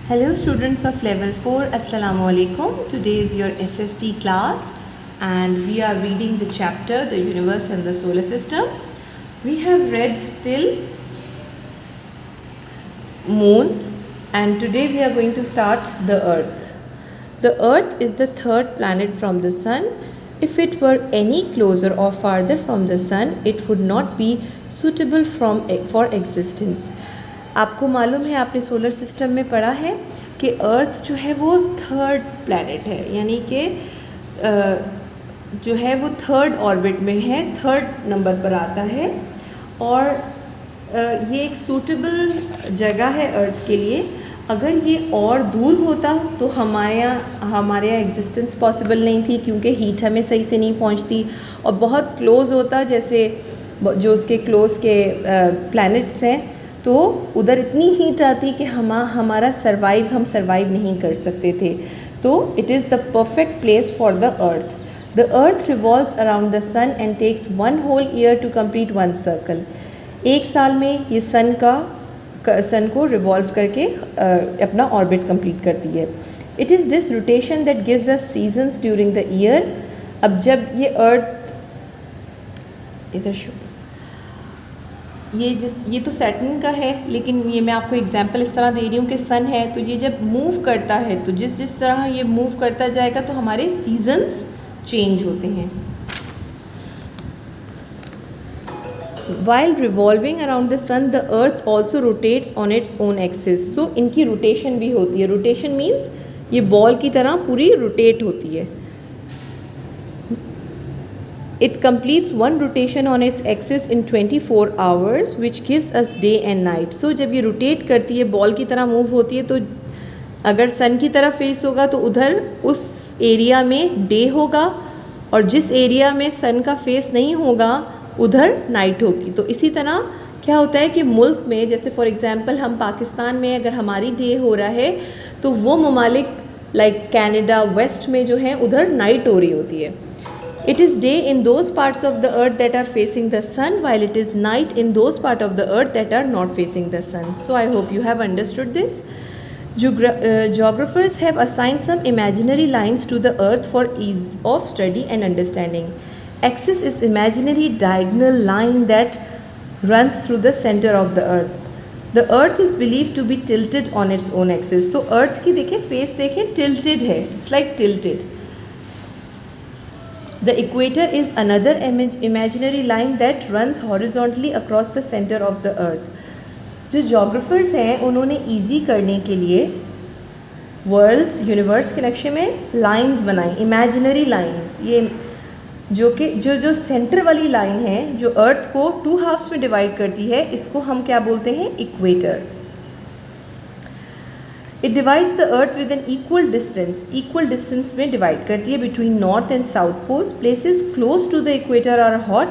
Hello students of level 4, Assalamu alaikum. Today is your SST class and we are reading the chapter The Universe and the Solar System. We have read till Moon and today we are going to start the Earth. The Earth is the third planet from the Sun. If it were any closer or farther from the Sun, it would not be suitable for existence. आपको मालूम है, आपने solar system में पढ़ा है कि अर्थ जो है वो थर्ड प्लैनेट है, यानी कि जो है वो थर्ड ऑर्बिट में है, थर्ड नंबर पर आता है और ये एक सूटेबल जगह है अर्थ के लिए. अगर ये और दूर होता तो हमारे यहाँ एग्जिस्टेंस पॉसिबल नहीं थी, क्योंकि हीट हमें सही से नहीं पहुँचती. और बहुत क्लोज़ होता, जैसे जो उसके क्लोज़ के प्लैनेट्स हैं, तो उधर इतनी हीट आती कि हम सर्वाइव नहीं कर सकते थे. तो it is the perfect place for the earth. The earth revolves around the sun and takes 1 whole year to complete 1 circle. एक साल में ये सन को रिवॉल्व करके अपना ऑर्बिट कंप्लीट करती है. It is this rotation that gives us seasons during the year. अब जब ये अर्थ इधर ये तो सैटर्न का है, लेकिन ये मैं आपको एग्जांपल इस तरह दे रही हूँ कि सन है, तो ये जब मूव करता है तो जिस तरह ये मूव करता जाएगा तो हमारे सीजन्स चेंज होते हैं. While revolving around the sun, the earth also rotates on its own axis. So इनकी रोटेशन भी होती है. रोटेशन मीन्स ये बॉल की तरह पूरी रोटेट होती है. It completes one rotation on its axis in 24 hours, which gives us day and night. So जब ये रोटेट करती है, बॉल की तरह मूव होती है, तो अगर सन की तरफ फेस होगा तो उधर उस एरिया में डे होगा, और जिस एरिया में सन का फेस नहीं होगा उधर नाइट होगी. तो इसी तरह क्या होता है कि मुल्क में, जैसे फॉर एग्ज़ाम्पल हम पाकिस्तान में अगर हमारी डे हो रहा है तो वो ममालिक लाइक कनाडा वेस्ट में जो है उधर नाइट हो रही होती है. It is day in those parts of the earth that are facing the sun, while it is night in those parts of the earth that are not facing the sun. So I hope you have understood this. Geographers have assigned some imaginary lines to the earth for ease of study and understanding. Axis is imaginary diagonal line that runs through the center of the earth. The earth is believed to be tilted on its own axis. तो earth की देखें face देखें, tilted है, it's like tilted. The equator is another imaginary line that runs horizontally across the center of the earth. जो geographers हैं उन्होंने easy करने के लिए वर्ल्ड्स यूनिवर्स के नक्शे में लाइंस बनाई, इमेजिनरी लाइंस. ये जो सेंटर वाली लाइन है जो अर्थ को 2 हाफ्स में डिवाइड करती है, इसको हम क्या बोलते हैं? Equator. It divides the earth with an equal distance में डिवाइड करती है between north and south poles. Places close to the equator are hot.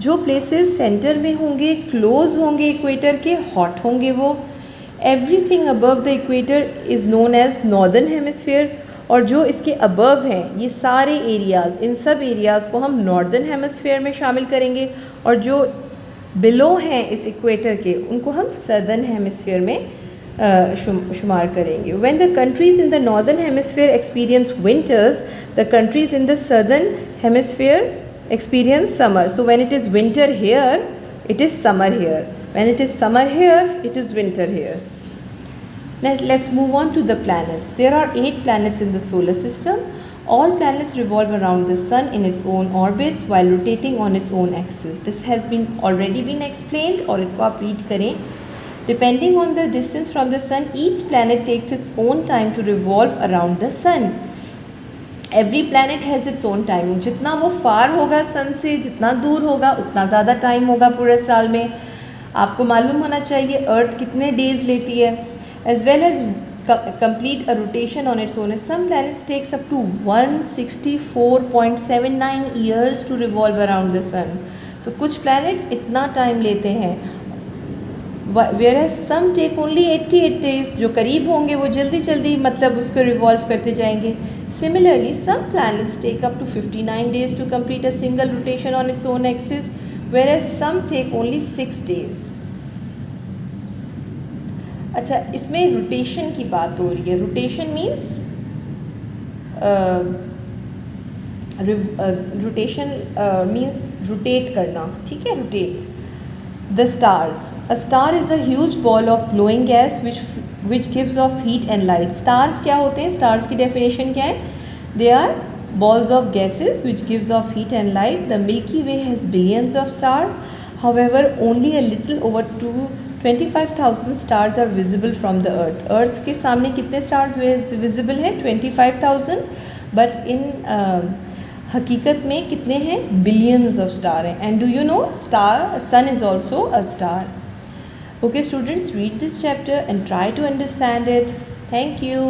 जो प्लेसेस सेंटर में होंगे, क्लोज होंगे इक्वेटर के, हॉट होंगे वो. Everything above the equator is known as northern hemisphere. और जो इसके अबव हैं, ये सारे एरियाज़, इन सब एरियाज़ को हम नॉर्दर्न हेमिस्फीयर में शामिल करेंगे, और जो बिलो हैं इस इक्वेटर के, उनको हम सदर्न हेमिस्फीयर में शुमार करेंगे. When the countries in the northern hemisphere experience winters, the countries in the southern hemisphere experience summer. So when it is winter here, it is summer here. When it is summer here, it is winter here. Let's move on to the planets. There are 8 planets in the solar system. All planets revolve around the sun in its own orbits while rotating on its own axis. This has already been explained, और इसको आप read करें. Depending on the distance from the sun, each planet takes its own time to revolve around the sun. Every planet has its own time. जितना वो फार होगा सन से, जितना दूर होगा, उतना ज़्यादा टाइम होगा पूरे साल में. आपको मालूम होना चाहिए अर्थ कितने डेज लेती है. As well as complete a rotation on its own. Some planets takes up to 164.79 years to revolve around the sun. तो कुछ planets इतना टाइम लेते हैं. Whereas some take only 88 days. जो करीब होंगे वो जल्दी मतलब उसको रिवॉल्व करते जाएंगे. Similarly, some planets take up to 59 days to complete a single rotation on its own axis, whereas some take only 6 days. अच्छा, इसमें रोटेशन की बात हो रही है. Rotation means rotation means rotate करना. ठीक है, rotate. The stars. A star is a huge ball of glowing gas which gives off heat and light. Stars क्या होते हैं? स्टार्स की डेफिनेशन क्या है? They are balls of gases which gives off heat and light. The Milky Way has billions of stars. However, only a little over 25,000 stars are visible from the Earth. Earth के सामने कितने stars visible हैं? 25,000. But in हकीकत में कितने हैं? Billions of stars हैं. And do you know, sun is also a star. Okay, students, read this chapter and try to understand it. Thank you.